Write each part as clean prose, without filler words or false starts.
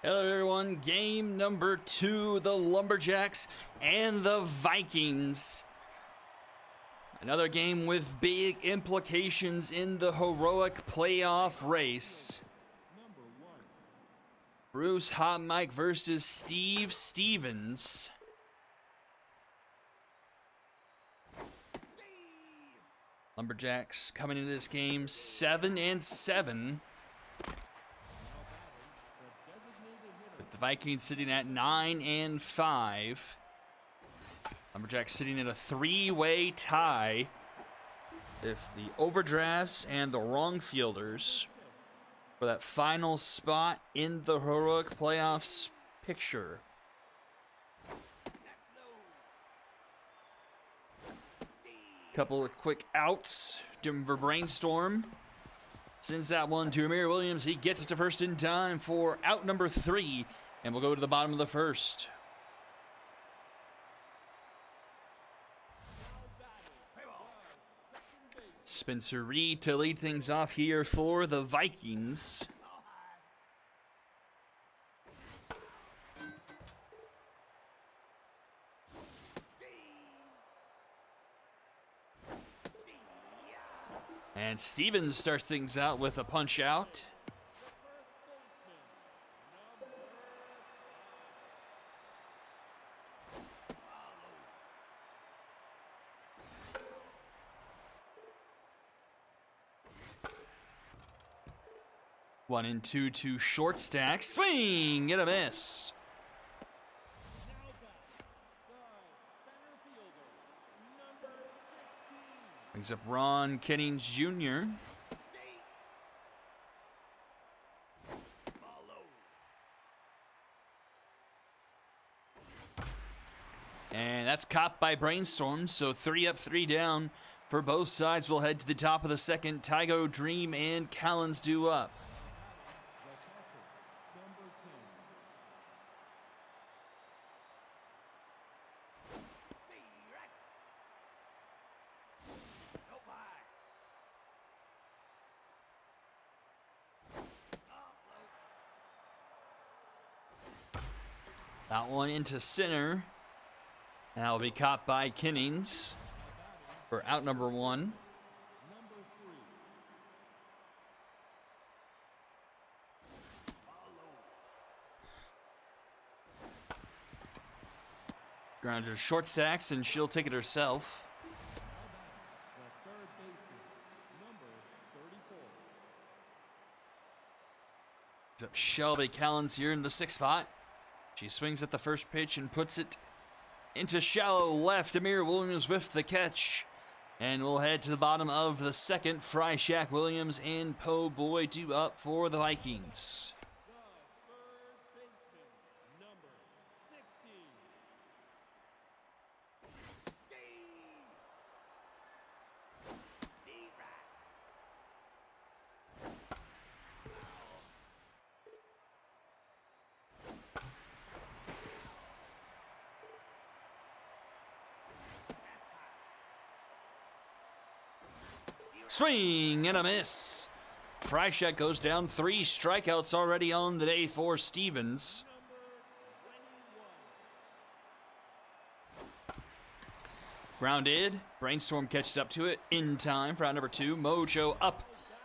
Hello everyone, game number 2, the Lumberjacks and the Vikings. Another game with big implications in the heroic playoff race. Bruce Hot Mike versus Steve Stevens. Lumberjacks coming into this game 7-7. With the Vikings sitting at 9-5. Lumberjacks sitting at a 3-way tie. If the overdrafts and the wrong fielders for that final spot in the heroic playoffs picture. Couple of quick outs. Denver Brainstorm sends that one to Amir Williams. He gets it to first in time for out number 3, and we'll go to the bottom of the first. Spencer Reed to lead things off here for the Vikings. And Stevens starts things out with a punch out. One and two to short stack. Swing and a miss. Brings up Ron Kennings Jr. And that's caught by Brainstorm, so 3 up, 3 down for both sides. We'll head to the top of the second. Tygo, Dream, and Callens due up. That one into center. That'll be caught by Kennings for out number 1. Grounded to short stacks, and she'll take it herself. It's up Shelby Callens here in the 6th spot. She swings at the first pitch and puts it into shallow left. Amir Williams with the catch. And we'll head to the bottom of the second. Fry Shack Williams and Po Boy due up for the Vikings. Swing and a miss. Freischek goes down. 3 strikeouts already on the day for Stevens. Grounded. Brainstorm catches up to it in time for out number 2. Mojo up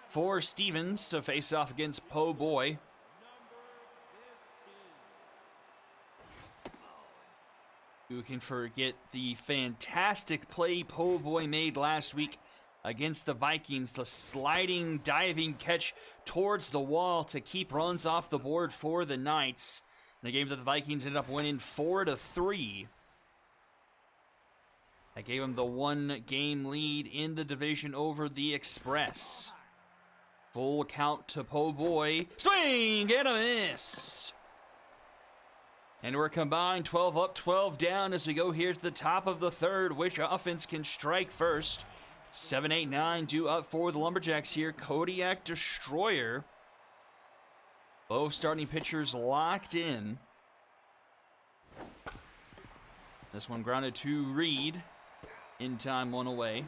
for Stevens to face off against Po Boy. Who can forget the fantastic play Po Boy made last week against the Vikings, the sliding, diving catch towards the wall to keep runs off the board for the Knights. In a game that the Vikings ended up winning 4-3. That gave them the 1-game lead in the division over the Express. Full count to Po Boy. Swing and a miss. And we're combined 12 up, 12 down as we go here to the top of the third. Which offense can strike first? 7-8-9 due up for the Lumberjacks here. Kodiak Destroyer. Both starting pitchers locked in. This one grounded to Reed. In time, 1 away.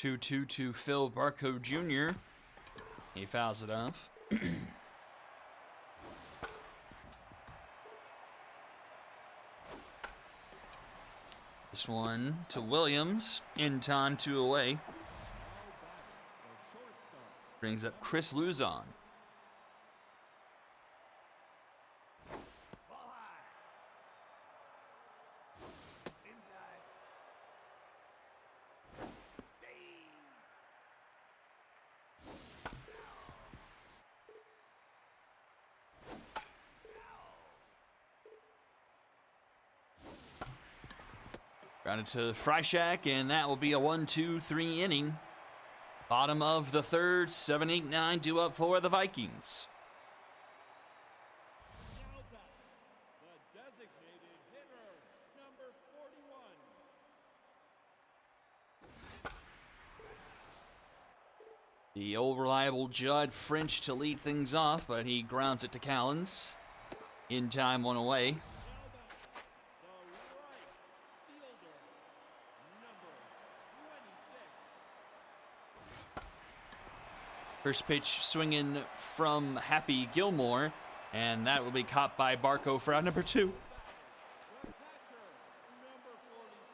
2-2 to Phil Barco Jr. He fouls it off. This one to Williams, in time, 2 away. Brings up Chris Luzon. Grounded to Freishak, and that will be a 1-2-3 inning. Bottom of the third, 7-8-9 due up for the Vikings. The designated hitter, number 41. The old reliable Judd French to lead things off, but he grounds it to Callens. In time, 1 away. First pitch swinging from Happy Gilmore, and that will be caught by Barco for out number 2.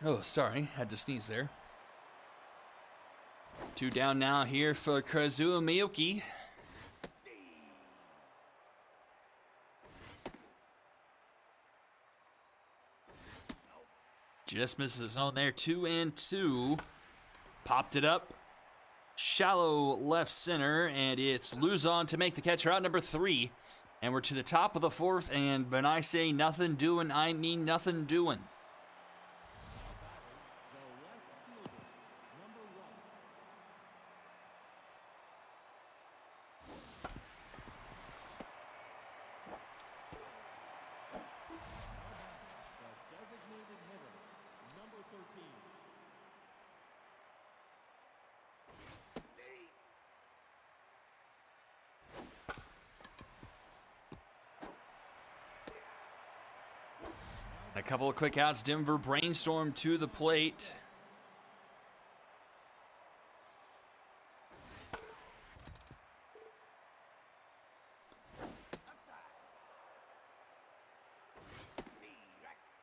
Oh, sorry, had to sneeze there. 2 down now here for Kazuo Miyuki. Just misses his own there, 2-2. Popped it up. Shallow left center, and it's Luzon to make the catch for out number 3. And we're to the top of the 4th, and when I say nothing doing, I mean nothing doing. A couple of quick outs. Denver Brainstorm to the plate.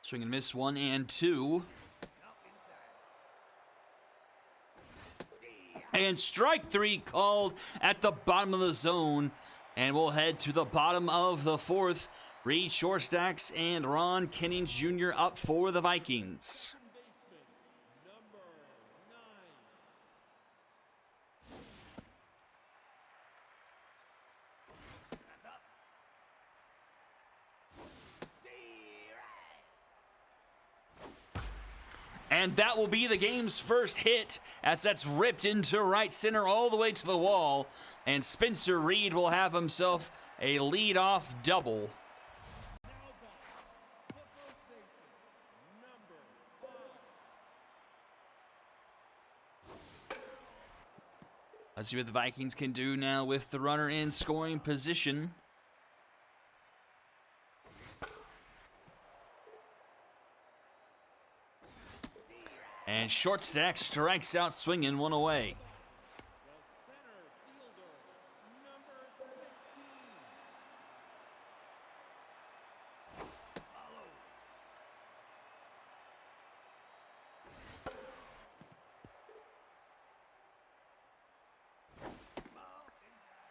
Swing and miss, 1-2. And strike 3 called at the bottom of the zone. And we'll head to the bottom of the 4th. Reed Shorstacks and Ron Kennings Jr. up for the Vikings. And that will be the game's first hit, as that's ripped into right center all the way to the wall. And Spencer Reed will have himself a leadoff double. Let's see what the Vikings can do now with the runner in scoring position. And Shortstack strikes out swinging, 1 away.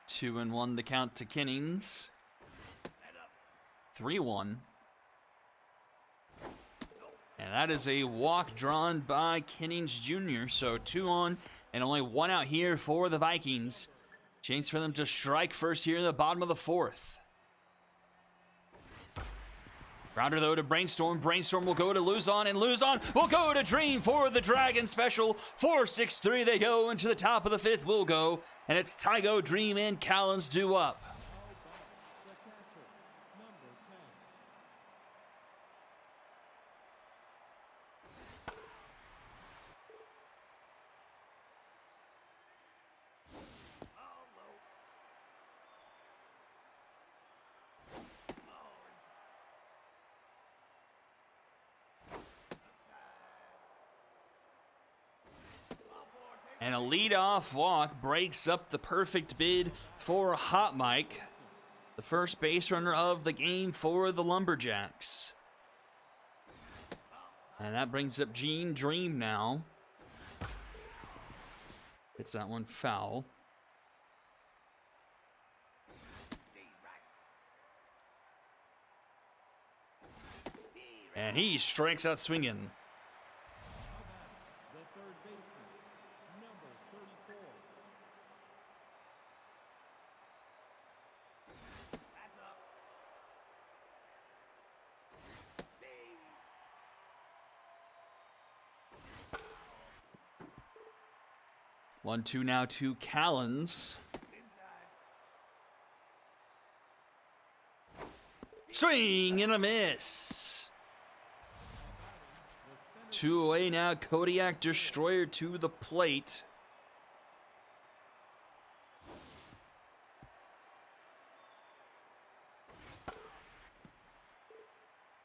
Two and 1 the count to Kennings. 3-1. And that is a walk drawn by Kennings Jr. So 2 on and only 1 out here for the Vikings. Chance for them to strike first here in the bottom of the 4th. Grounder though to Brainstorm. Brainstorm will go to Luzon, and Luzon will go to Dream for the Dragon Special. 4-6-3 they go into the top of the 5th. Will go, and it's Tygo, Dream, and Callens due up. And a leadoff walk breaks up the perfect bid for Hot Mike, the first base runner of the game for the Lumberjacks. And that brings up Gene Dream now. Hits that one foul. And he strikes out swinging. The third baseman, number 34. That's up. 1-2 now to Callens. Swing and a miss. 2 away now. Kodiak Destroyer to the plate.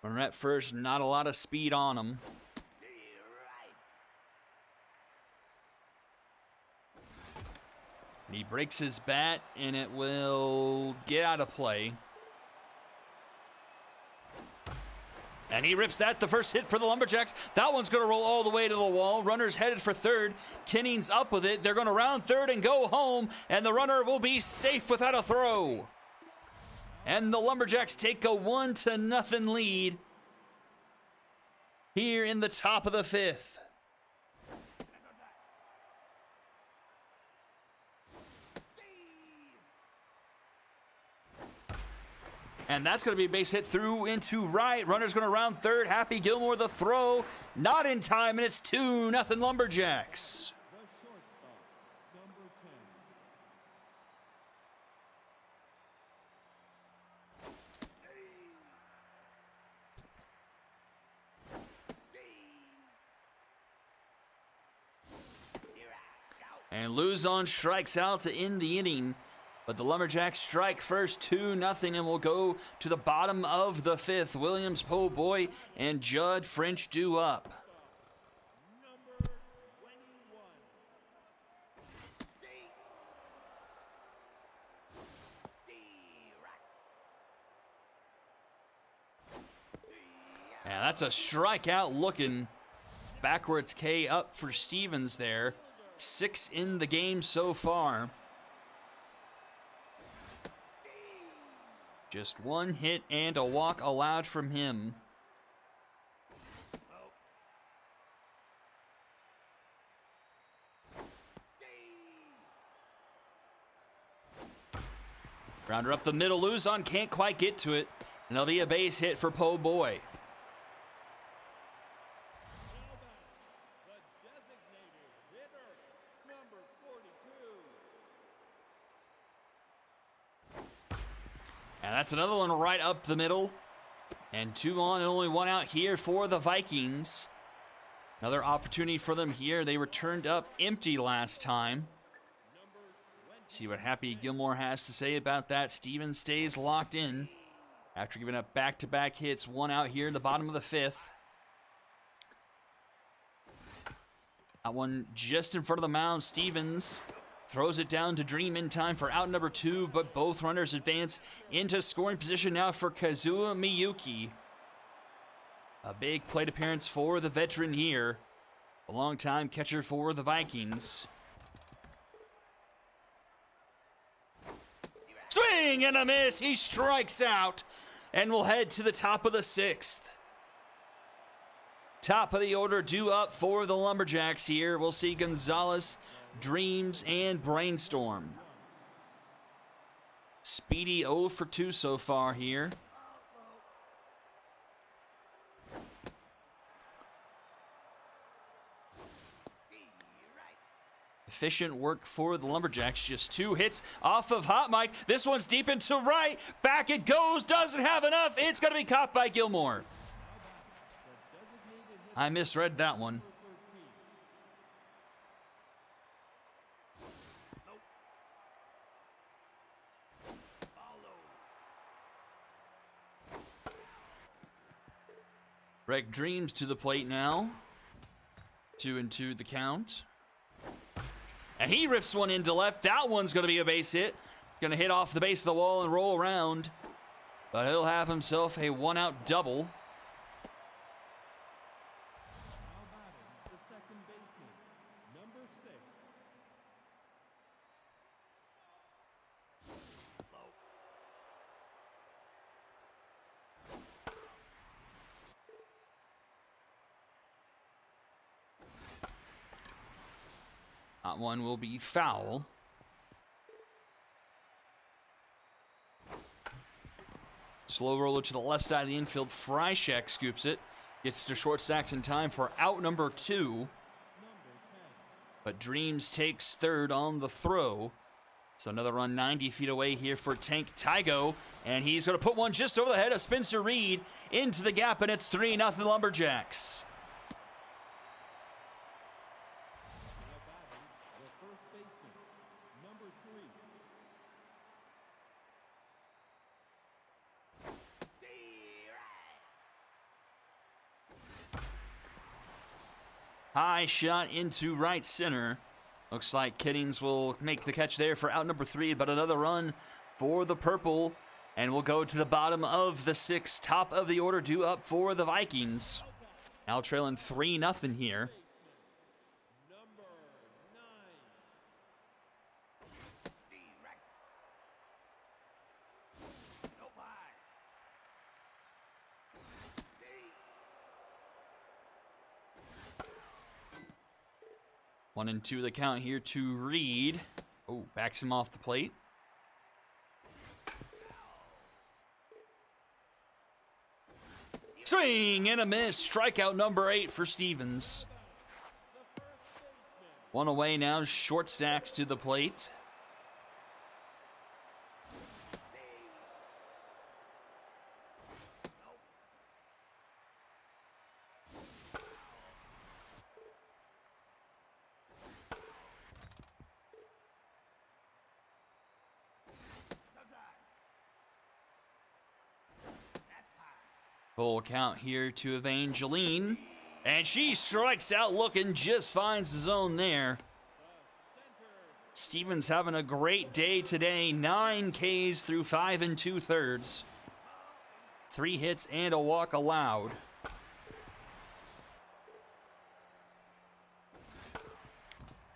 Runner at first, not a lot of speed on him. And he breaks his bat, and it will get out of play. And he rips that, the first hit for the Lumberjacks. That one's going to roll all the way to the wall. Runner's headed for third. Kinning's up with it. They're going to round third and go home, and the runner will be safe without a throw. And the Lumberjacks take a 1-0 lead here in the top of the fifth. And that's going to be a base hit through into right. Runner's going to round third. Happy Gilmore the throw. Not in time, and it's 2-0 Lumberjacks. The shortstop, number 10. And Luzon strikes out to end the inning. But the Lumberjacks strike first, 2-0, and will go to the bottom of the fifth. Williams, Po Boy, and Judd French due up. Number 21. And that's a strikeout looking. Backwards K up for Stevens there. 6 in the game so far. Just 1 hit and a walk allowed from him. Grounder up the middle. Luzon can't quite get to it. And there'll be a base hit for Po Boy. The designated hitter, number 42. And that's another one right up the middle. And 2 on and only 1 out here for the Vikings. Another opportunity for them here. They were turned up empty last time. See what Happy Gilmore has to say about that. Stevens stays locked in after giving up back-to-back hits. 1 out here in the bottom of the fifth. That one just in front of the mound. Stevens throws it down to Dream in time for out number 2, but both runners advance into scoring position now for Kazuo Miyuki. A big plate appearance for the veteran here. A long-time catcher for the Vikings. Swing and a miss. He strikes out and will head to the top of the 6th. Top of the order due up for the Lumberjacks here. We'll see Gonzalez, Dreams, and Brainstorm. Speedy 0 for 2 so far here. Efficient work for the Lumberjacks. Just 2 hits off of Hot Mike. This one's deep into right. Back it goes. Doesn't have enough. It's going to be caught by Gilmore. I misread that one. Greg Dreams to the plate now. 2-2 the count. And he rips one into left. That one's going to be a base hit. Going to hit off the base of the wall and roll around. But he'll have himself a one-out double. Now batting, the second baseman, number 6. That one will be foul. Slow roller to the left side of the infield. Fryshek scoops it. Gets to short stacks in time for out number 2. But Dreams takes third on the throw. So another run 90 feet away here for Tank Tygo. And he's going to put one just over the head of Spencer Reed into the gap, and it's 3-0 Lumberjacks. Now batting, the first baseman, number 3. High shot into right center. Looks like Kiddings will make the catch there for out number 3, but another run for the purple. And we'll go to the bottom of the 6th, top of the order due up for the Vikings. Now trailing 3-0 here. Number 9. One and 2 the count here to Reed. Oh, backs him off the plate. Swing and a miss. Strikeout number 8 for Stevens. One away now. Short stacks to the plate. Full count here to Evangeline. And she strikes out looking, just finds the zone there. Stevens having a great day today. 9 Ks through 5 2/3. 3 hits and a walk allowed.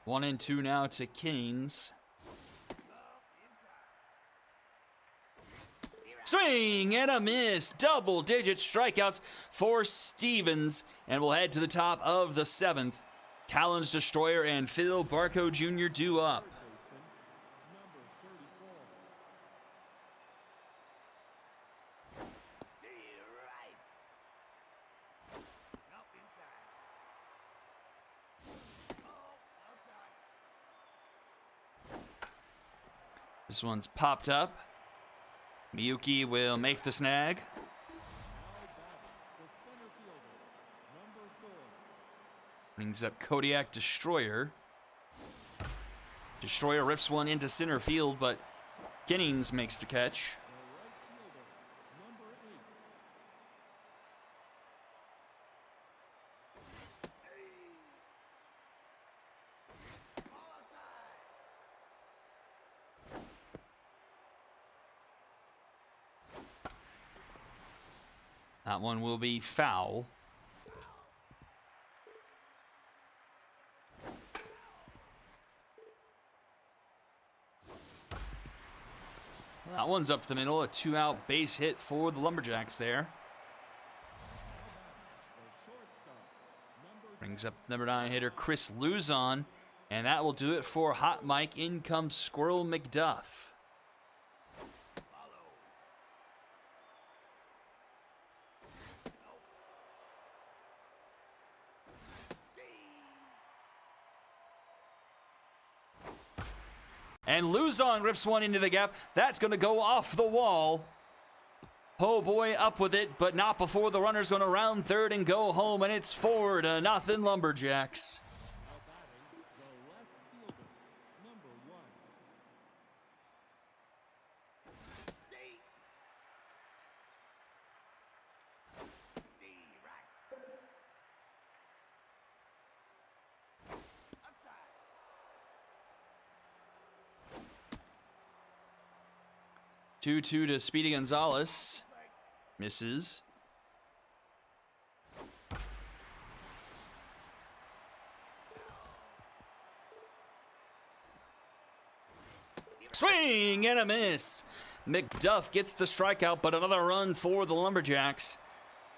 One and 2 now to Kings. Swing and a miss. Double-digit strikeouts for Stevens. And we'll head to the top of the 7th. Callan's Destroyer and Phil Barco Jr. due up. Number 34. This one's popped up. Miyuki will make the snag. Now batting, the center fielder, number 4. Brings up Kodiak Destroyer. Destroyer rips one into center field, but Ginnings makes the catch. The right fielder, number 8. That one will be foul. That one's up the middle, a 2-out base hit for the Lumberjacks there. The shortstop, number Brings up number 9 hitter Chris Luzon, and that will do it for Hot Mike. In comes Squirrel McDuff. And Luzon rips one into the gap. That's going to go off the wall. Oh boy, up with it, but not before the runner's going to round third and go home, and it's 4-0 Lumberjacks. now batting, the left fielder, number 1. 2-2 to Speedy Gonzalez. Misses. Swing and a miss. McDuff gets the strikeout, but another run for the Lumberjacks.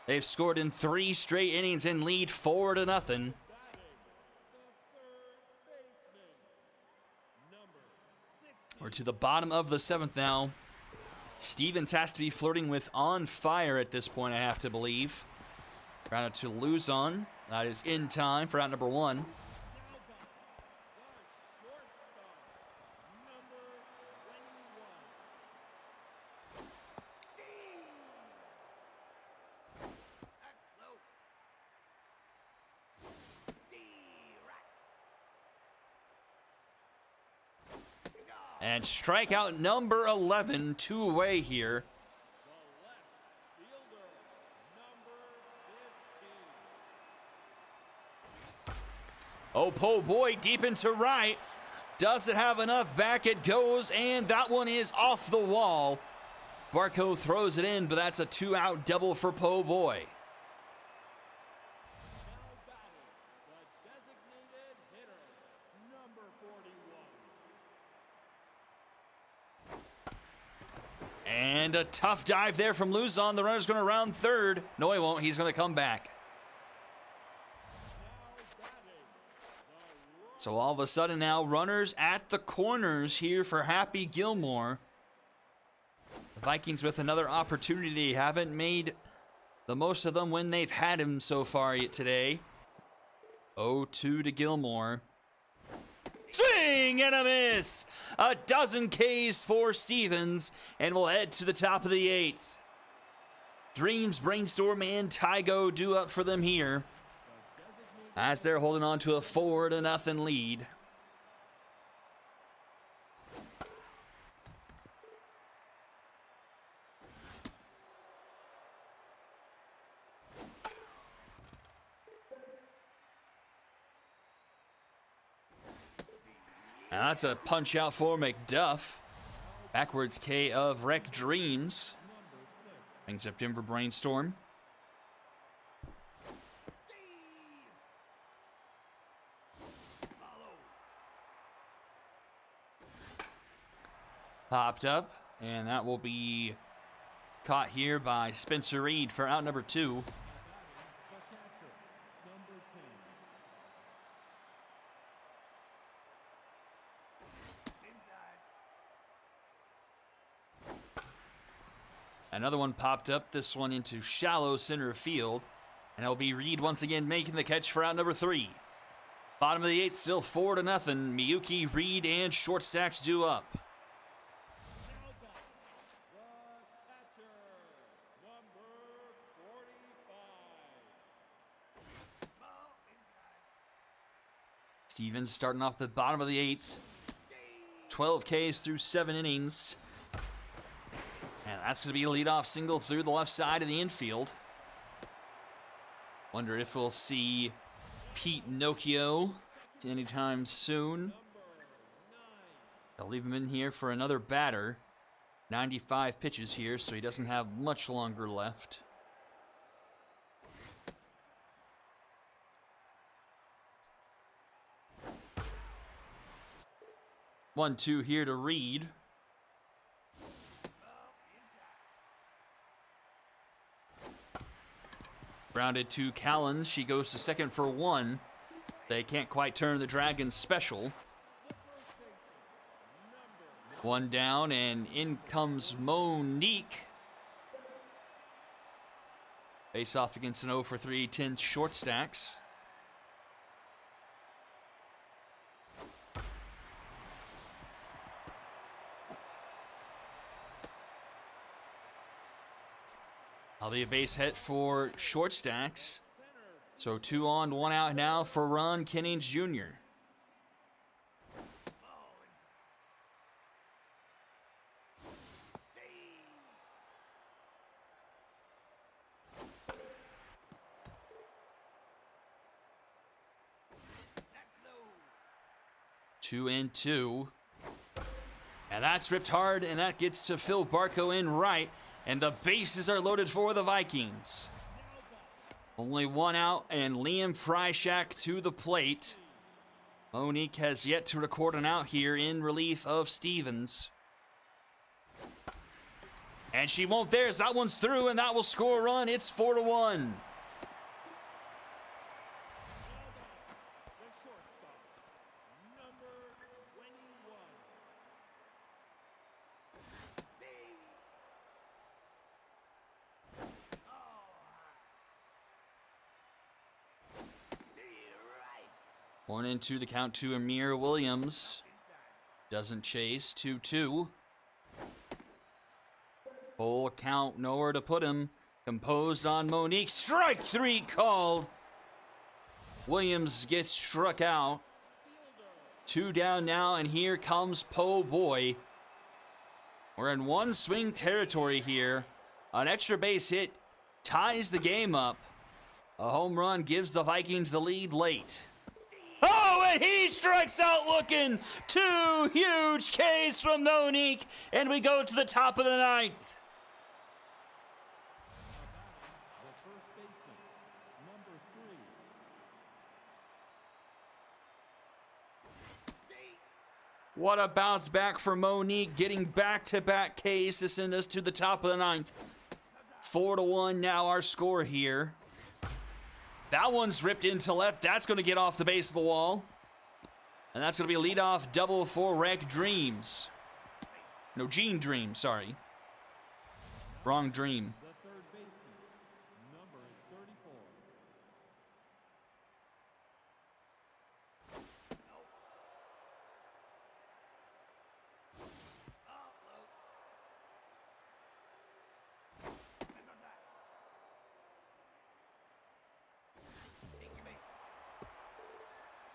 They've scored in 3 straight innings and lead 4-0. We're to the bottom of the 7th now. Stevens has to be flirting with on fire at this point, I have to believe. Grounded to Luzon. That is in time for out number 1. And strikeout number 11, 2 away here. Oh, po' boy, deep into right. Doesn't have enough. Back it goes, and that one is off the wall. Barco throws it in, but that's a 2-out double for po' boy. And a tough dive there from Luzon. The runner's going to round third. No, he won't. He's going to come back. So all of a sudden now, runners at the corners here for Happy Gilmore. The Vikings with another opportunity. They haven't made the most of them when they've had him so far today. 0-2 to Gilmore. Swing and a miss! A dozen Ks for Stevens, and we'll head to the top of the 8th. Dreams, Brainstorm, and Tygo do up for them here, as they're holding on to a 4-0 lead. Now that's a punch out for McDuff. Backwards K of Wreck Dreams. Brings up Denver Brainstorm. Popped up, and that will be caught here by Spencer Reed for out number 2. Another one popped up, this one into shallow center field. And it'll be Reed once again making the catch for out number 3. Bottom of the 8th, still 4-0. Miyuki, Reed, and short stacks due up. Stevens starting off the bottom of the 8th. 12 Ks through 7 innings. And that's going to be a leadoff single through the left side of the infield. Wonder if we'll see Pete Nokia anytime soon. They'll leave him in here for another batter. 95 pitches here, so he doesn't have much longer left. One, two here to Reed. Grounded to Callens. She goes to second for 1. They can't quite turn the Dragons special. 1 down, and in comes Monique. Face off against an 0 for 3 10 short stacks. I'll be a base hit for short stacks. So 2 on, 1 out now for Ron Kennings Jr. Two and 2. And that's ripped hard, and that gets to Phil Barco in right. And the bases are loaded for the Vikings. Only one out, and Liam Freishak to the plate. Monique has yet to record an out here in relief of Stevens. And she won't there, as that one's through, and that will score a run. It's 4-1. The shortstop, number 21. One into the count to Amir Williams. Doesn't chase. 2-2. Full count, nowhere to put him. Composed on Monique. Strike 3 called. Williams gets struck out. 2 down now, and here comes Po Boy. We're in one swing territory here. An extra base hit ties the game up. A home run gives the Vikings the lead late. Oh, and he strikes out looking. 2 huge Ks from Monique, and we go to the top of the 9th. The first baseman, number 3. What a bounce back for Monique, getting back-to-back Ks to send us to the top of the 9th. 4-1 now our score here. That one's ripped into left. That's going to get off the base of the wall. And that's going to be a leadoff double for Rec Dreams. No, Gene Dream, sorry. Wrong dream. The third baseman, number 34.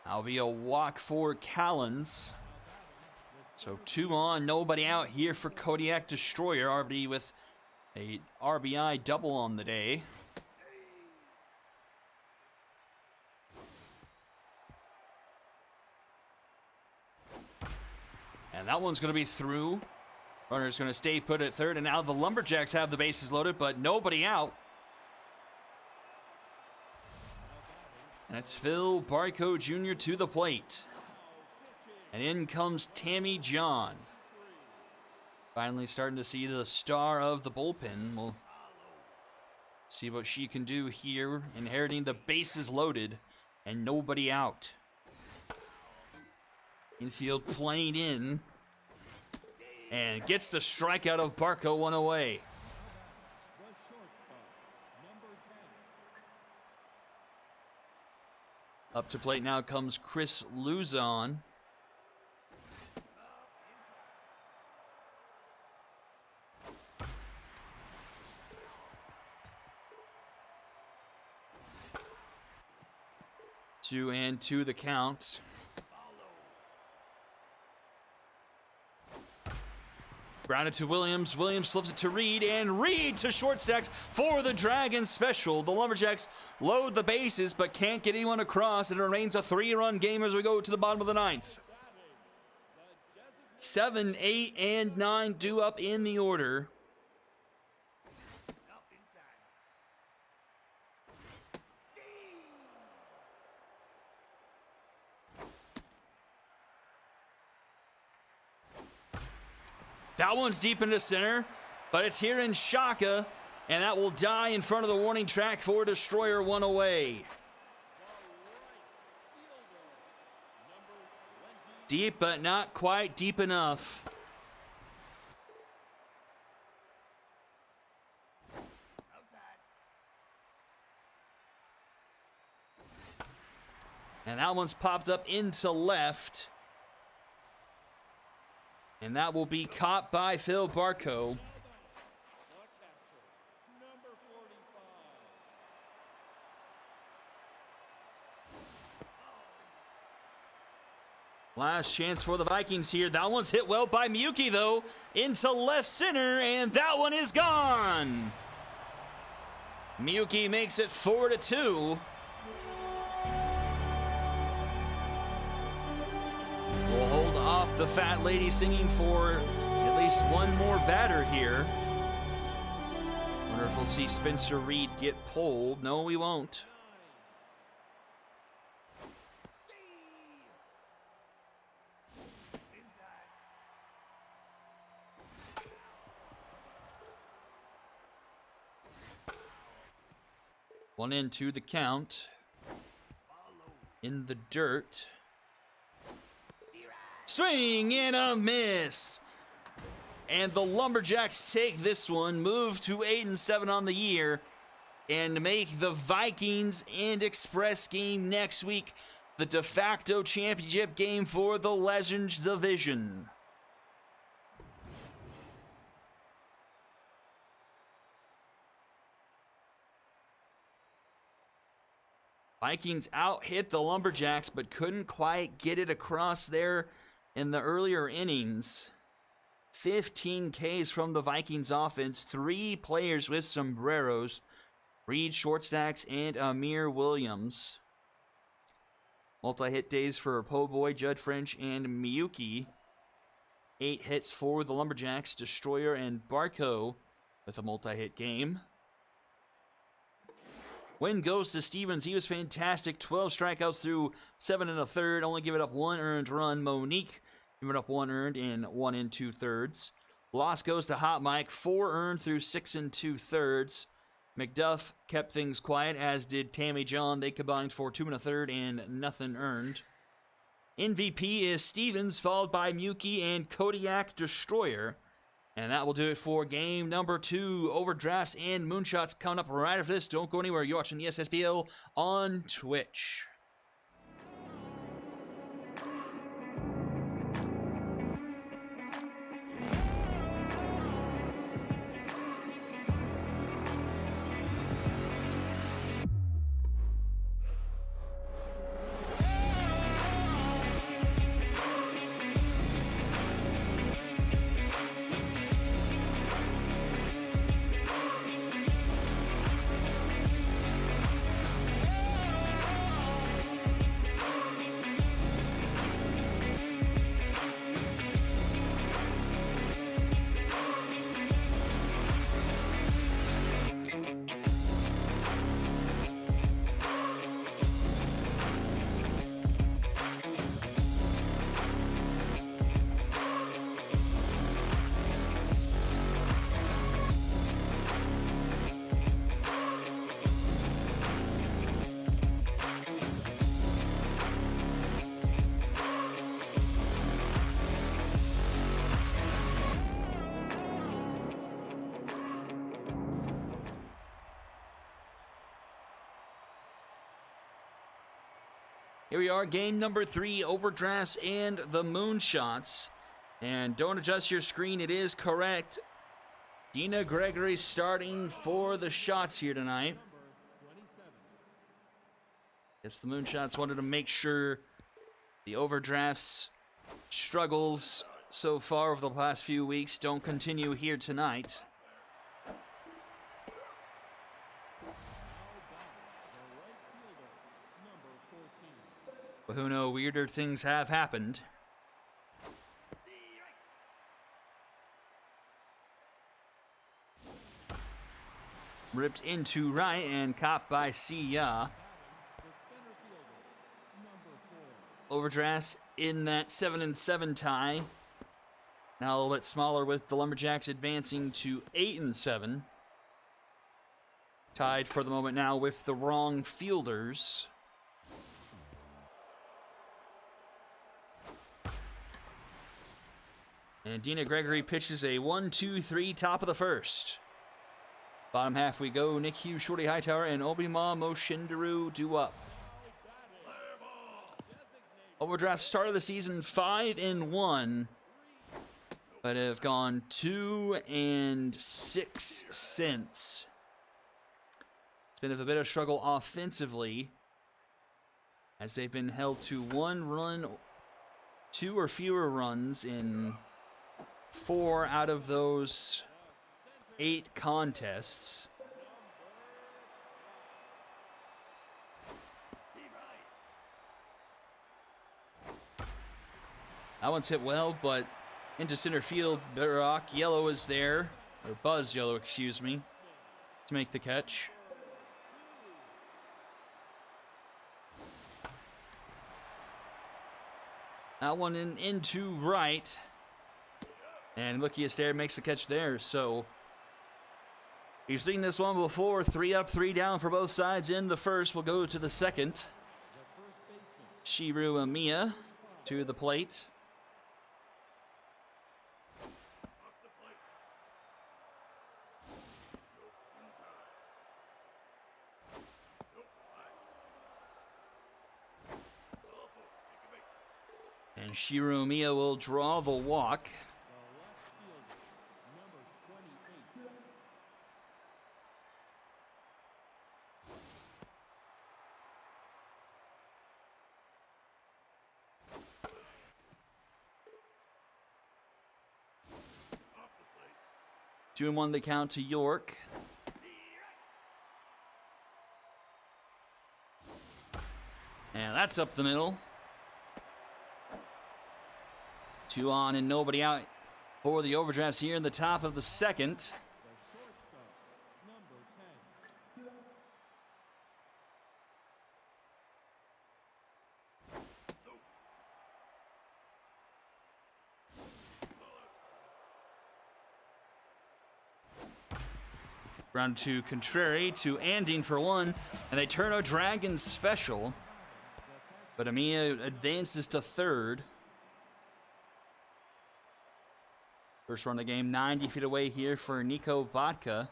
That'll be a walk for Callens. So 2 on, nobody out here for Kodiak Destroyer. RB with a RBI double on the day. And that one's going to be through. Runner's going to stay put at third. And now the Lumberjacks have the bases loaded, but nobody out. And it's Phil Barco Jr. to the plate. And in comes Tammy John. Finally starting to see the star of the bullpen. We'll see what she can do here. Inheriting the bases loaded and nobody out. Infield playing in. And gets the strikeout of Barco, one away. The shortstop, number 10. Up to plate now comes Chris Luzon. Two and two the count. Grounded to Williams. Williams flips it to Reed, and Reed to short stacks for the Dragons special. The Lumberjacks load the bases, but can't get anyone across, and it remains a 3-run game as we go to the bottom of the 9th. 7, 8, and 9 due up in the order. That one's deep into center, but it's here in Shaka, and that will die in front of the warning track for Destroyer, one away. Deep, but not quite deep enough. And that one's popped up into left. And that will be caught by Phil Barco. Last chance for the Vikings here. That one's hit well by Miyuki, though, into left center, and that one is gone. Miyuki makes it 4-2. We'll hold off the the fat lady singing for at least one more batter here. Wonder if we'll see Spencer Reed get pulled. No, we won't. One and two the count. In the dirt. Swing and a miss. And the Lumberjacks take this one, move to 8-7 on the year, and make the Vikings and Express game next week the de facto championship game for the Legends division. Vikings out-hit the Lumberjacks, but couldn't quite get it across there in the earlier innings. 15 Ks from the Vikings offense, 3 players with sombreros, Reed short stacks and Amir Williams. Multi-hit days for Po Boy, Judd French, and Miyuki. 8 hits for the Lumberjacks, Destroyer and Barco with a multi-hit game. Win goes to Stevens. He was fantastic. 12 strikeouts through 7 1/3. Only giving up 1 earned run. Monique giving up 1 earned in 1 2/3. Loss goes to Hot Mike. 4 earned through 6 2/3. McDuff kept things quiet, as did Tammy John. They combined for 2 1/3 and nothing earned. MVP is Stevens, followed by Muki and Kodiak Destroyer. And that will do it for game number 2. Overdrafts and moonshots coming up right after this. Don't go anywhere. You're watching the SSBL on Twitch. Here we are, game number 3, overdrafts and the moonshots. And don't adjust your screen, it is correct. Dina Gregory starting for the shots here tonight. Guess the moonshots wanted to make sure the overdrafts struggles so far over the past few weeks don't continue here tonight. But who knows, weirder things have happened. Ripped into right and caught by Sia. Overdrafts in that 7-7 tie. Now a little bit smaller with the Lumberjacks advancing to 8-7. Tied for the moment now with the wrong fielders. And Dina Gregory pitches a 1-2-3 top of the first. Bottom half we go. Nick Hughes, Shorty Hightower, and Obima Moshindaru do up. Overdraft start of the season 5-1, but have gone 2-6 since. It's been a bit of a struggle offensively, as they've been held to 1 run, 2 or fewer runs in 4 out of those 8 contests. That one's hit well, but into center field. Barack Yellow is there, or Buzz Yellow, excuse me, to make the catch. That one into right. And Lucky Astaire makes the catch there. So you've seen this one before. 3 up, 3 down for both sides in the first. We'll go to the second. Shiru Amiya to the plate. And Shiru Amiya will draw the walk. 2-1 the count to York. And that's up the middle. 2 on and nobody out for the overdrafts here in the top of the second. Round 2, Contrary to Anding for 1, and they turn a Dragon special. But Amiya advances to third. First run of the game, 90 feet away here for Nico Vodka.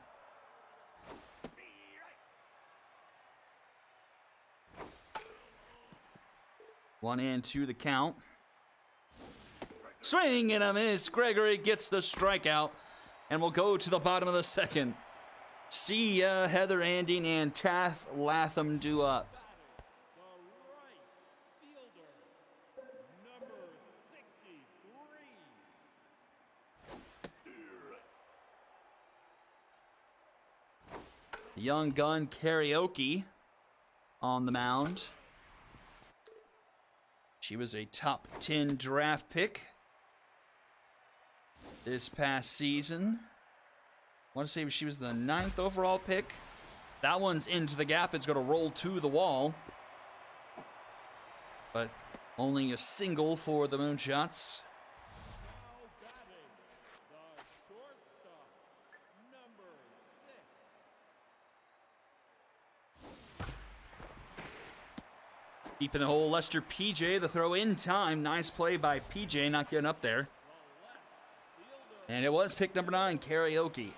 One and 2 the count. Swing and a miss. Gregory gets the strikeout. And we'll go to the bottom of the second. See ya, Heather Anding and Tath Latham do up. Young gun Karaoke on the mound. She was a top 10 draft pick this past season. I want to say she was the 9th overall pick. That one's into the gap. It's going to roll to the wall. But only a single for the Moonshots. Deep in the hole, Lester PJ, the throw in time. Nice play by PJ, not getting up there. And it was pick number 9, Karaoke.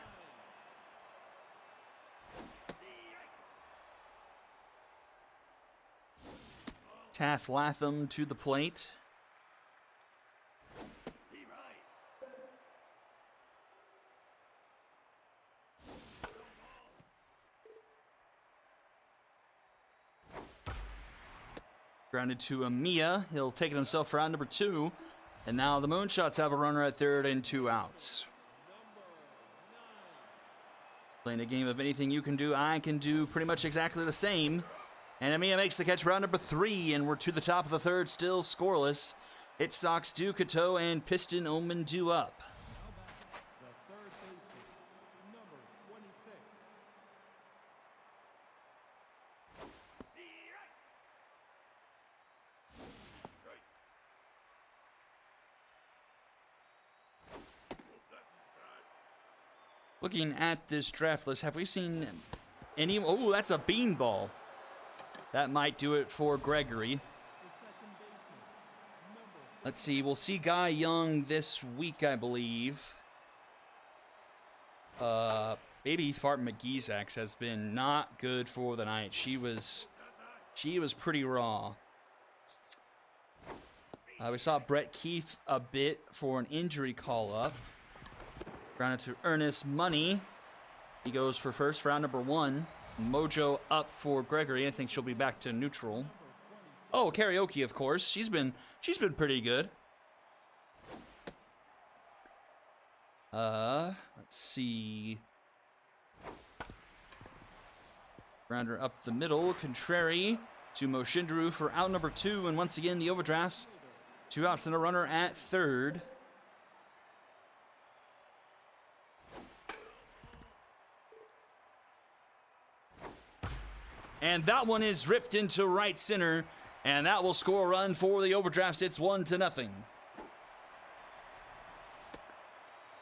Tath Latham to the plate. Grounded to Amiya. He'll take it himself for round number 2. And now the Moonshots have a runner at third and 2 outs. Playing a game of anything you can do, I can do pretty much exactly the same. And Amiya makes the catch round number 3, and we're to the top of the third, still scoreless. It Sox do Cateau and Piston Omen do up. Looking at this draft list, have we seen any? Oh, that's a beanball. That might do it for Gregory. Let's see. We'll see Guy Young this week, I believe. Baby Fart McGeezax has been not good for the night. She was pretty raw. We saw Brett Keith a bit for an injury call-up. Grounded to Ernest Money. He goes for first for round number 1. Mojo up for Gregory. I think she'll be back to neutral. Oh, Karaoke, of course. She's been pretty good. Let's see. Grounder up the middle. Contrary to Moshindaru for out number 2. And once again, the overdrafts 2 outs and a runner at third. And that one is ripped into right center, and that will score a run for the Overdrafts. It's 1-0.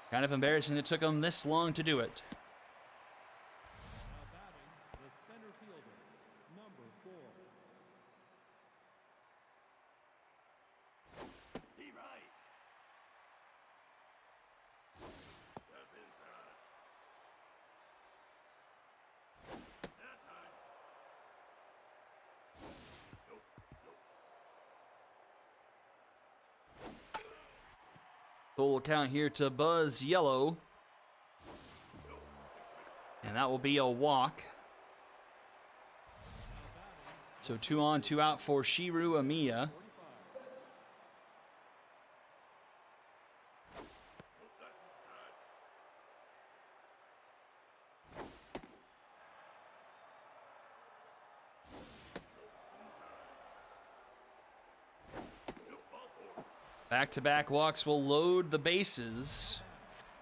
Kind of embarrassing it took them this long to do it. Now batting, the center fielder, number 4. Steve Wright. That's inside. That's high. Nope, nope. Full count here to Buzz Yellow. And that will be a walk. So 2 on, 2 out for Shiru Amiya. Back-to-back walks will load the bases.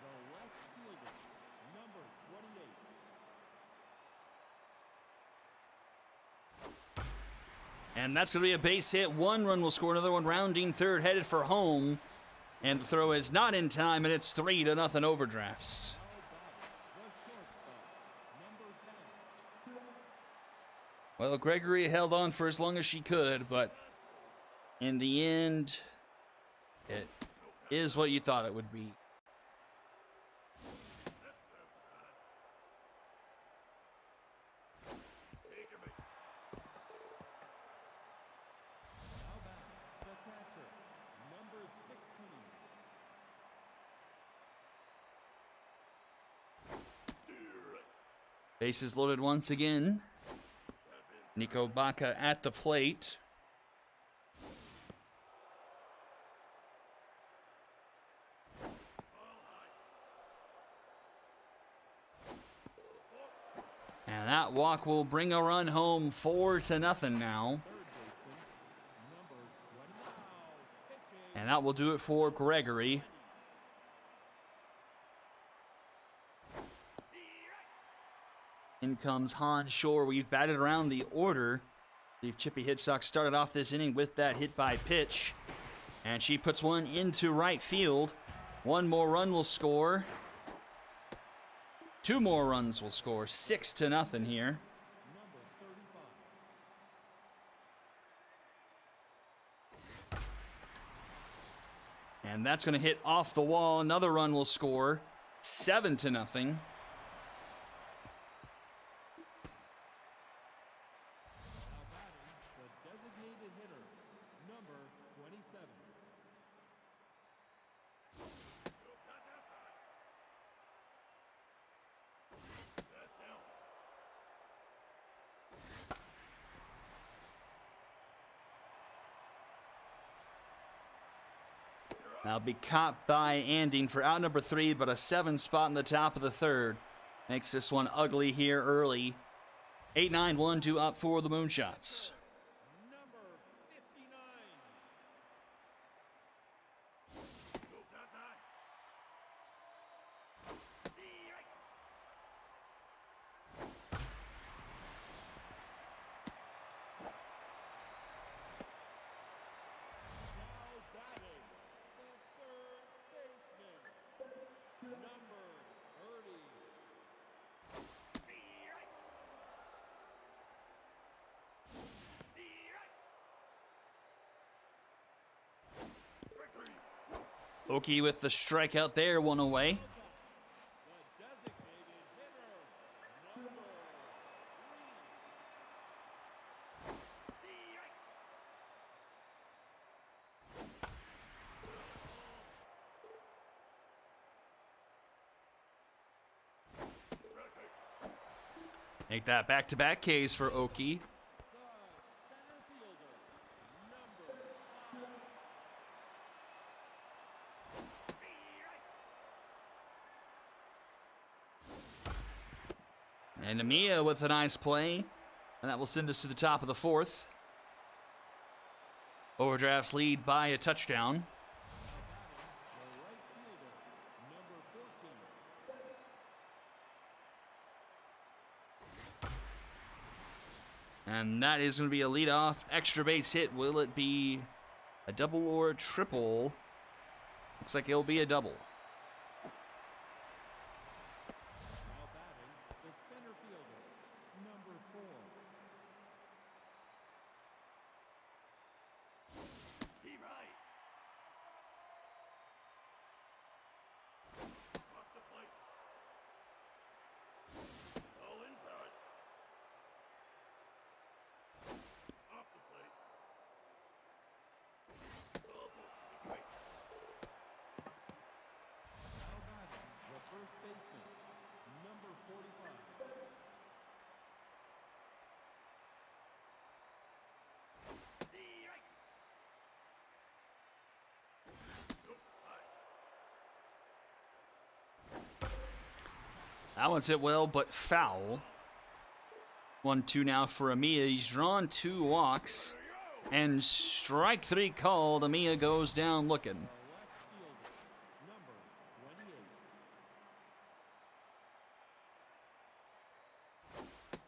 The left fielder, number 28. And that's going to be a base hit. 1 run will score. Another one rounding third, headed for home. And the throw is not in time, and it's 3-0 Overdrafts. Now batting, the shortstop, number 10. Well, Gregory held on for as long as she could, but in the end, it is what you thought it would be. Now batting, the catcher, number 16. Bases loaded once again. Nico Baca at the plate. And that walk will bring a run home, 4-0 now. Third baseman, number 20. Now pitching. And that will do it for Gregory. In comes Han Shore. We've batted around the order. The Chippy Hitchcock started off this inning with that hit by pitch. And she puts one into right field. 1 more run will score. 2 more runs will score. 6-0 here. Number 35. And that's going to hit off the wall. Another run will score. 7-0. Now batting, the designated hitter, number 27. That's him. Now be caught by Anding for out number 3, but a 7 spot in the top of the third. Makes this one ugly here early. 8-9, 1-2 up for the Moonshots. Number 59. Nope, that's high. Now batting, the third baseman, number 30. Oki with the strikeout there, 1 away. The designated hitter, number 3. Make that back-to-back Ks for Oki. The center fielder, number 5. And Amiya with a nice play. And that will send us to the top of the 4th. Overdraft's lead by a touchdown. The right fielder, number 14. And that is going to be a leadoff extra base hit. Will it be a double or a triple? Looks like it'll be a double. Now batting, the center fielder, number 4. Steve Wright. Off the plate. All inside. Off the plate. Ball ball. Great. Now batting, the first baseman, number 45. The right. Nope. High. That one's hit well, but foul. 1-2 now for Amia. He's drawn 2 walks. And strike 3 called. Amia goes down looking. The left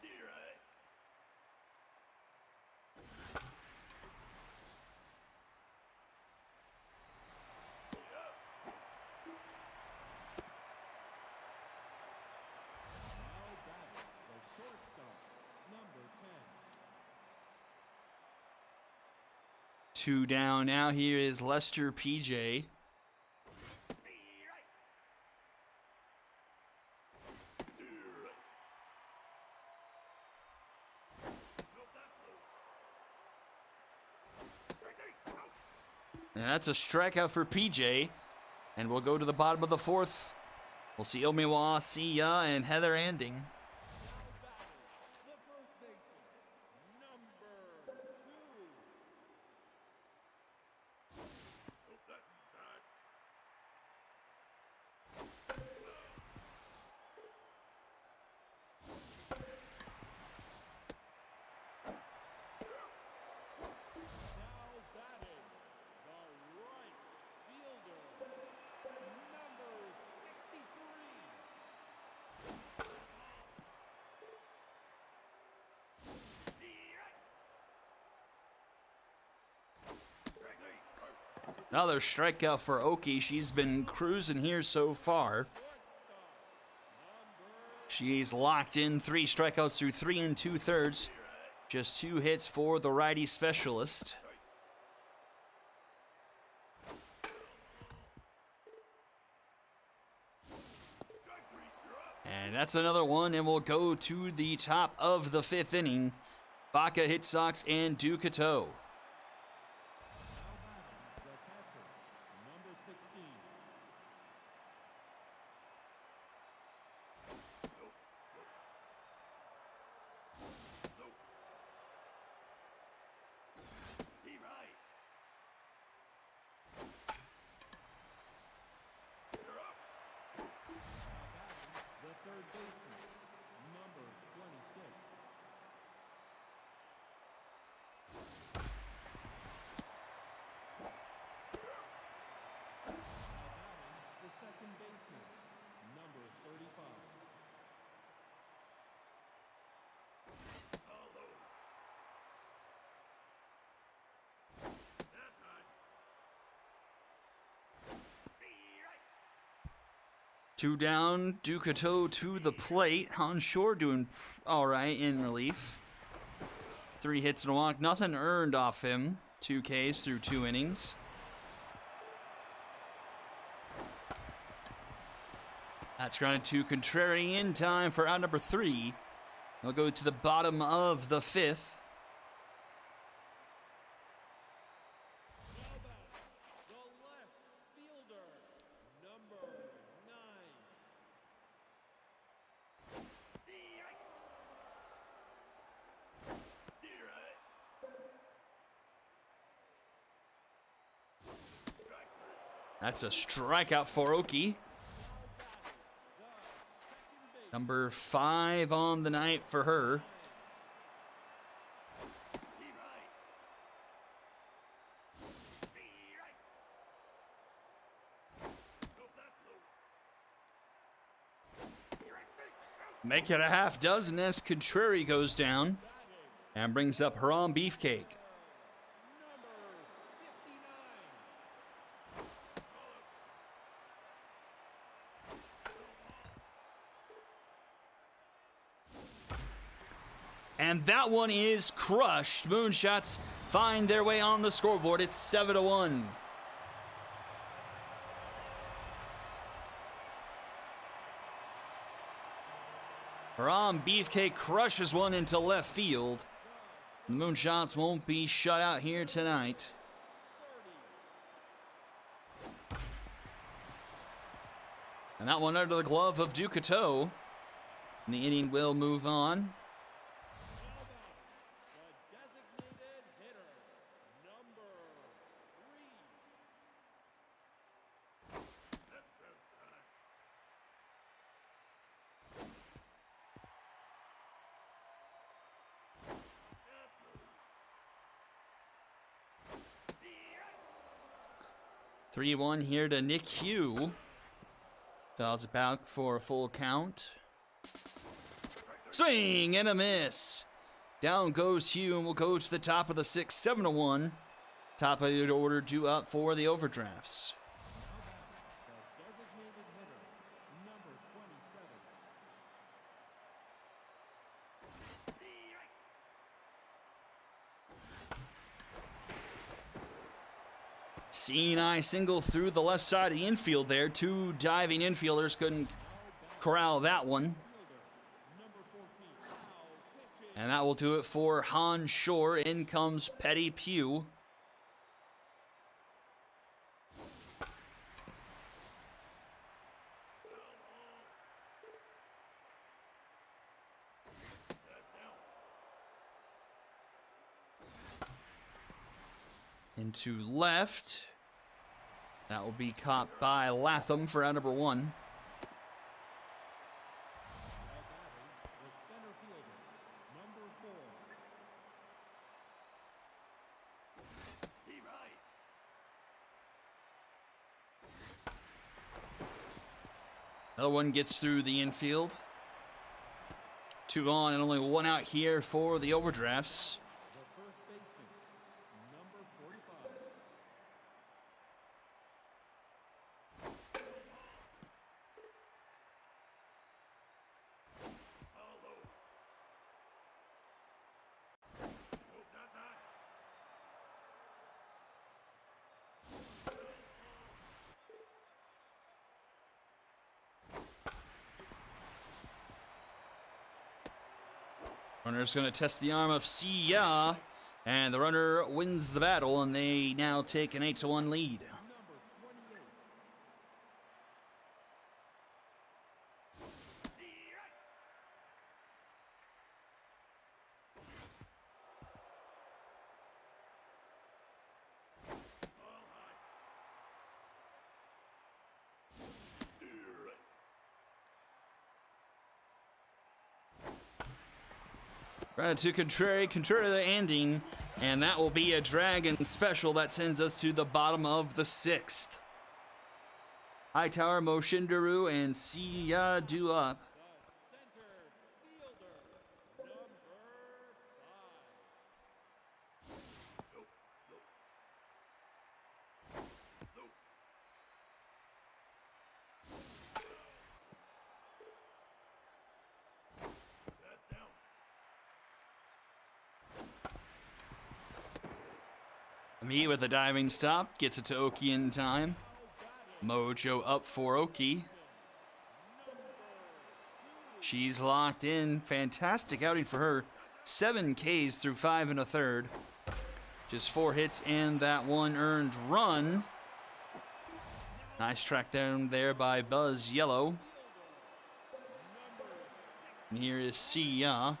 fielder, number 28. The right. Now batting, the shortstop, number 10. 2 down now. Here is Lester PJ. The right. The right. Nope, that's low. Right there. Out. And that's a strikeout for PJ. And we'll go to the bottom of the 4th. We'll see Omiwa, Sia, and Heather Anding. Now batting, the first baseman, number 2. Nope, that's inside. Now batting, the right fielder, number 63. The right. Right there. Out. Another strikeout for Oki. She's been cruising here so far. She's locked in 3 strikeouts through 3 2/3. Just 2 hits for the righty specialist. And that's another one, and we'll go to the top of the 5th inning. Baca hit Sox and Ducato. Now batting, the catcher, number 16. Nope. Steve Wright. You're up. Now batting, the third baseman, number 26. Now batting, the second baseman, number 35. All low. That's high. The right. 2 down, Ducato to the plate. Onshore doing all right in relief. 3 hits and a walk. Nothing earned off him. 2 Ks through 2 innings. That's grounded to Contrary in time for out number 3. They'll go to the bottom of the 5th. Now batting, the left fielder, number 9. The right. The right. Right there. That's a strikeout for Oki. Number 5 on the night for her. Steve Wright. Make it a half dozen as Contrary goes down and brings up Haram Beefcake. And that one is crushed. Moonshots find their way on the scoreboard. It's 7-1. Haram Beefcake crushes one into left field. The Moonshots won't be shut out here tonight. And that one under the glove of Ducateau. And the inning will move on. Be right. 3-1 here to Nick Hugh. Dials it back for a full count. Swing and a miss. Down goes Hugh and we'll go to the top of the 6th, 7-1. Top of the order due up for the overdrafts. Seeing eye single through the left side of the infield there. Two diving infielders couldn't corral that one. And that will do it for Han Shore. In comes Petty Pugh. Into left. That will be caught by Latham for out number 1. Steve Wright. Another one gets through the infield. 2 on and only 1 out here for the overdrafts. Runner's going to test the arm of Sia, and the runner wins the battle, and they now take an 8-1 lead. Right to Contrary to the ending, and that will be a Dragon special that sends us to the bottom of the 6th. Hightower, Moshindaru, and Sia do up. Me with a diving stop, gets it to Oki in time. Mojo up for Oki. She's locked in. Fantastic outing for her. 7 Ks through 5 1/3. Just 4 hits and that 1 earned run. Nice track down there by Buzz Yellow. And here is Sia.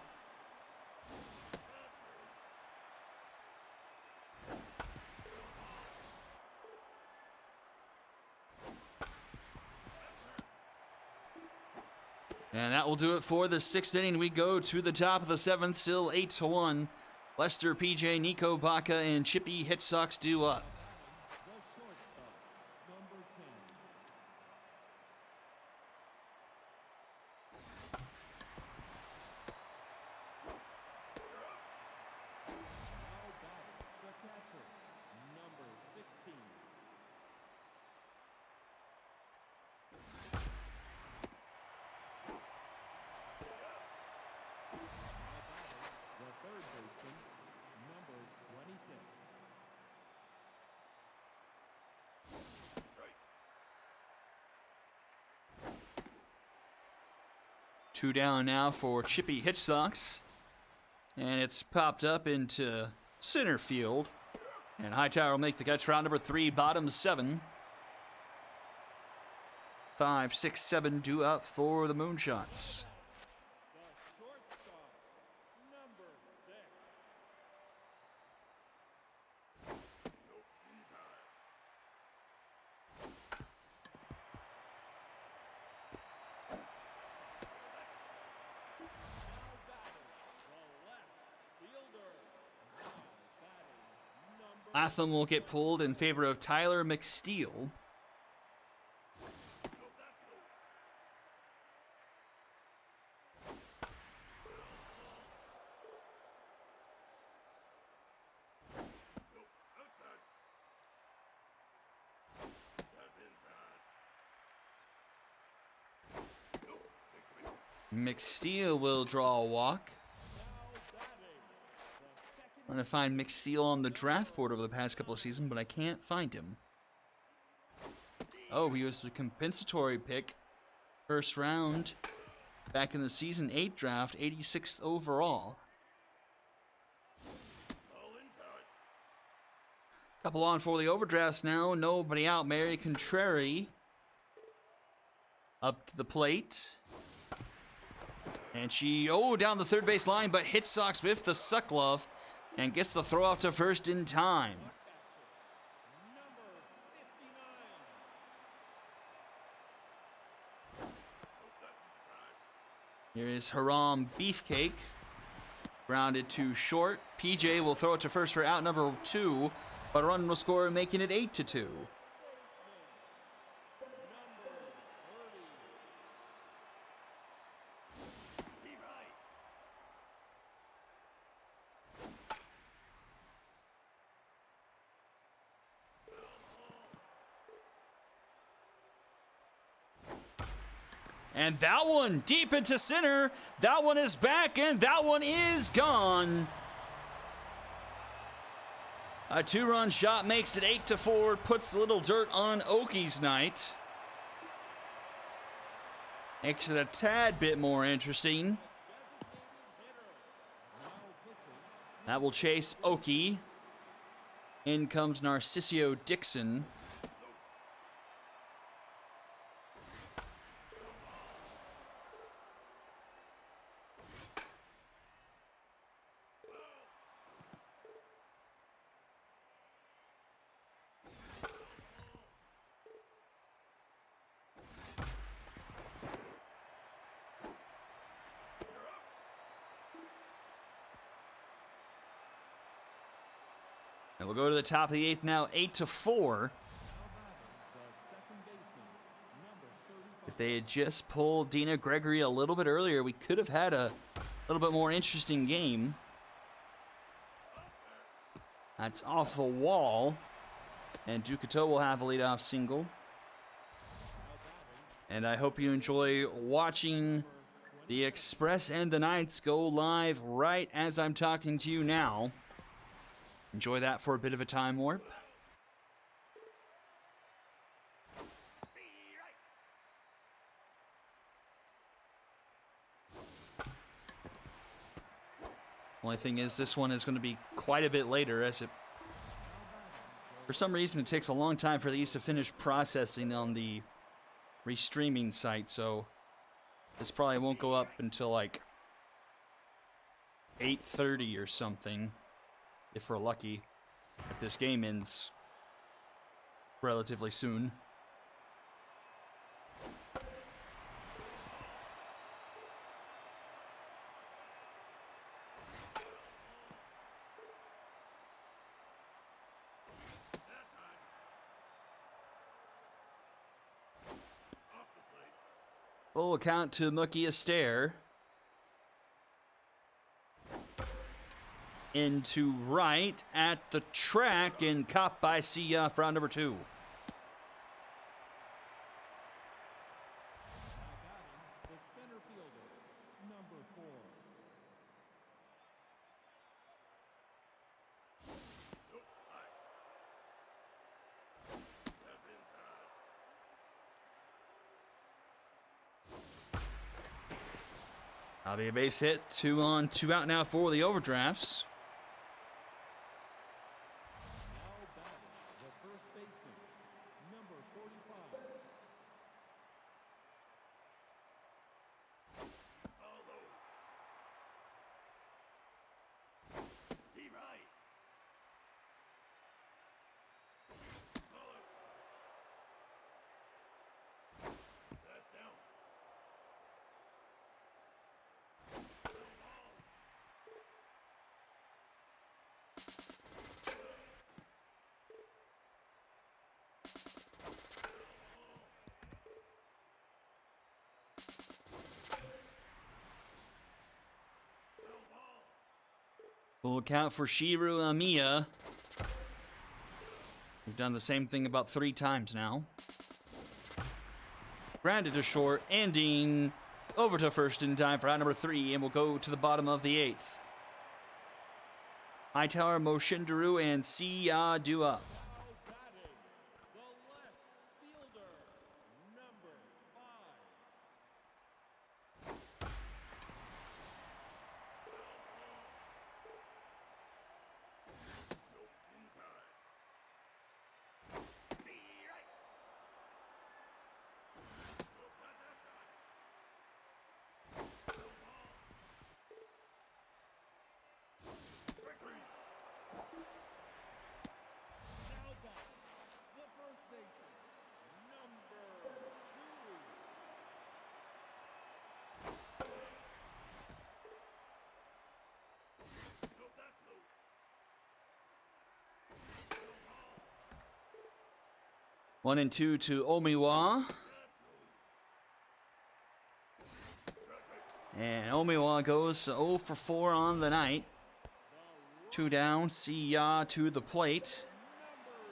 And that will do it for the 6th inning. We go to the top of the 7th, still 8-1. Lester, PJ, Nico Baca, and Chippy Hitsox do up. 2 down now for Chippy Hitchsocks. And it's popped up into center field. And Hightower will make the catch. Round number 3, bottom 7. 5, 6, 7 due up for the Moonshots. The shortstop, number 6. Latham will get pulled in favor of Tyler McSteele. McSteele will draw a walk. I'm going to find McSteele on the draft board over the past couple of seasons, but I can't find him. Oh, he was a compensatory pick. First round. Back in the season 8 draft, 86th overall. Couple on for the overdrafts now. Nobody out. Mary Contrary up to the plate. And she, down the third base line, but hits Sox with the suck glove and gets the throw out to first in time. Here is Haram Beefcake. Grounded to short. PJ will throw it to first for out number 2, but a run will score, making it 8-2. And that one deep into center. That one is back, and that one is gone. A 2-run shot makes it 8-4. Puts a little dirt on Oki's night. Makes it a tad bit more interesting. That will chase Oki. In comes Narcisio Dixon. And we'll go to the top of the 8th now, 8-4. If they had just pulled Dina Gregory a little bit earlier, we could have had a little bit more interesting game. That's off the wall. And Ducato will have a leadoff single. And I hope you enjoy watching the Express and the Knights go live right as I'm talking to you now. Enjoy that for a bit of a time warp. Only thing is, this one is going to be quite a bit later, as it, for some reason, it takes a long time for these to finish processing on the restreaming site, so this probably won't go up until like 8:30 or something. If we're lucky, if this game ends relatively soon. Full account to Mookie Astaire. Into right at the track and caught by Sia for round number 2. The center fielder, number 4. Be a base hit. 2 on, 2 out now for the overdrafts. Now batting, the first baseman, number 45. Ball low. Steve Wright. Ball outside. That's down. Full count for Shiru Amiya. We've done the same thing about 3 times now. Grounded to short, ending over to first in time for out number 3, and we'll go to the bottom of the 8th. Hightower, Moshindaru, and Siya Dua. Now batting, the left fielder, number 5. Nope, inside. Be right. Nope, that's outside. Strike 3. Now batting, the first baseman, number 2. Nope, that's low. 1 and 2 to Omiwa. And Omiwa goes 0 for 4 on the night. 2 down, Siya to the plate. Number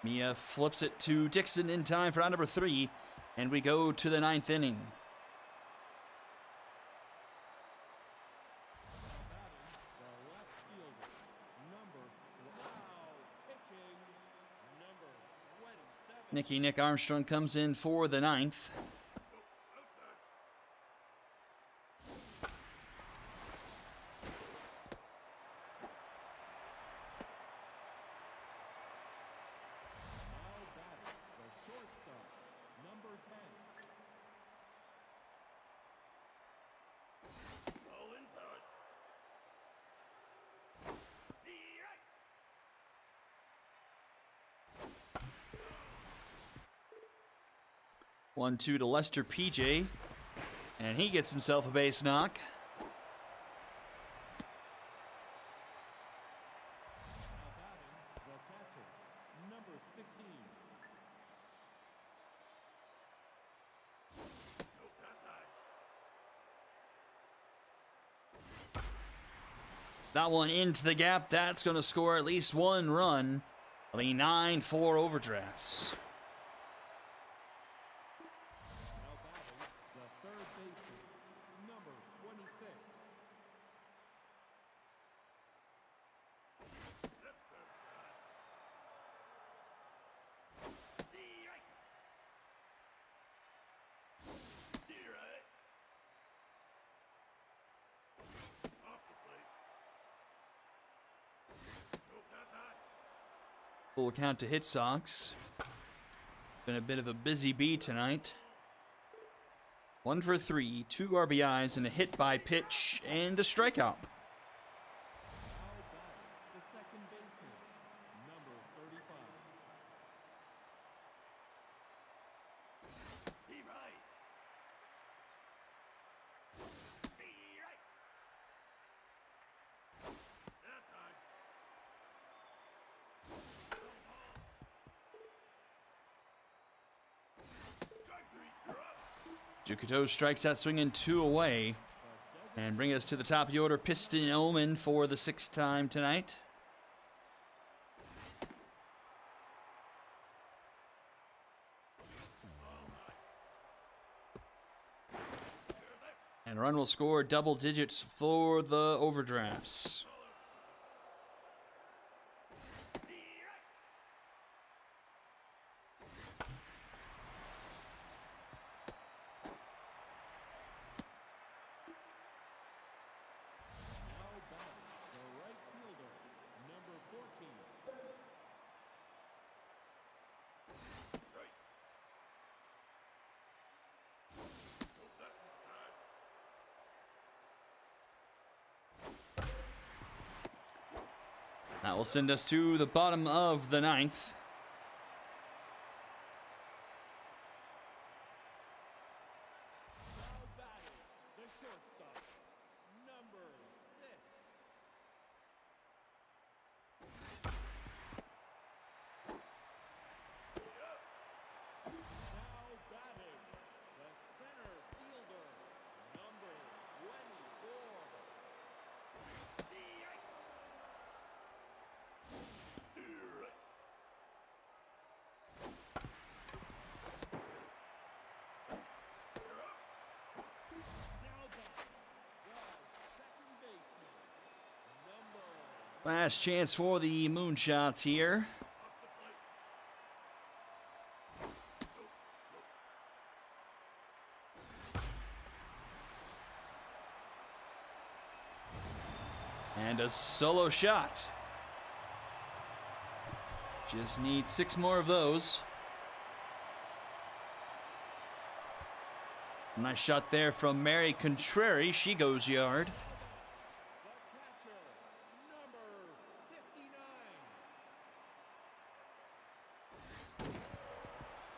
63. Mia flips it to Dixon in time for out number 3, and we go to the 9th inning. The left fielder, number 12. Pitching, number 27. Nick Armstrong comes in for the 9th. Outside. Now batting, the shortstop, number 10. Ball inside. Be right. 1-2 to Lester PJ, and he gets himself a base knock. Now batting, the catcher, number 16. Nope, that's high. That one into the gap. That's going to score at least 1 run. The 9-4 overdrafts. Now batting, the third baseman, number 26. That's outside. Be right. Be right. Off the plate. Nope, that's high. Full count to Hit Sox. Been a bit of a busy bee tonight. 1 for 3, 2 RBIs, and a hit by pitch, and a strikeout. Now batting, the second baseman, number 35. Steve Wright. Be right. That's high. Strike 3, you're up. Jukuto strikes out swinging 2 away. And bring us to the top of the order, Piston Omen for the 6th time tonight. And run will score double digits for the overdrafts. Be right. That will send us to the bottom of the ninth. Now batting, the shortstop, number 6. Now batting, the center fielder, number 24. Now batting, the second baseman, number Last chance for the moonshots here. And a solo shot. Just need 6 more of those. Nice shot there from Mary Contrary. She goes yard. the catcher, number 59.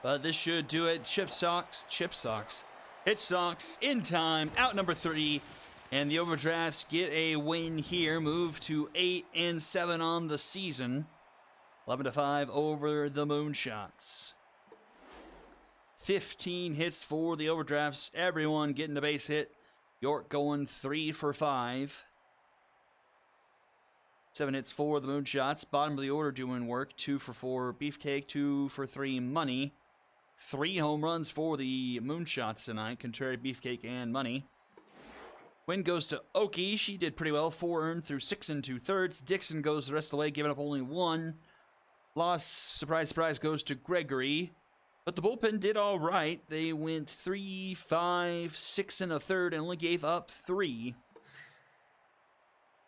But this should do it. Chip Sox. Hit Sox in time. Out number 3. And the Overdrafts get a win here. Move to 8-7 on the season. 11-5 over the Moonshots. 15 hits for the Overdrafts. Everyone getting a base hit. York going 3 for 5. 7 hits for the Moonshots. Bottom of the order doing work. 2 for 4 Beefcake. 2 for 3 Money. 3 home runs for the Moonshots tonight. Contrary, Beefcake, and Money. Win goes to Okie. She did pretty well. 4 earned through 6 2/3. Dixon goes the rest of the way, giving up only 1. Loss, surprise, surprise, goes to Gregory. But the bullpen did all right. They went 3, 5, 6 1/3 and only gave up 3.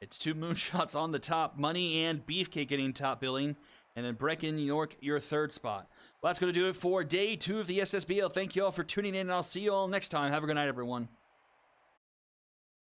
It's 2 Moonshots on the top. Money and Beefcake getting top billing. And then Brecken, York, your 3rd spot. Well, that's going to do it for day 2 of the SSBL. Thank you all for tuning in, and I'll see you all next time. Have a good night, everyone.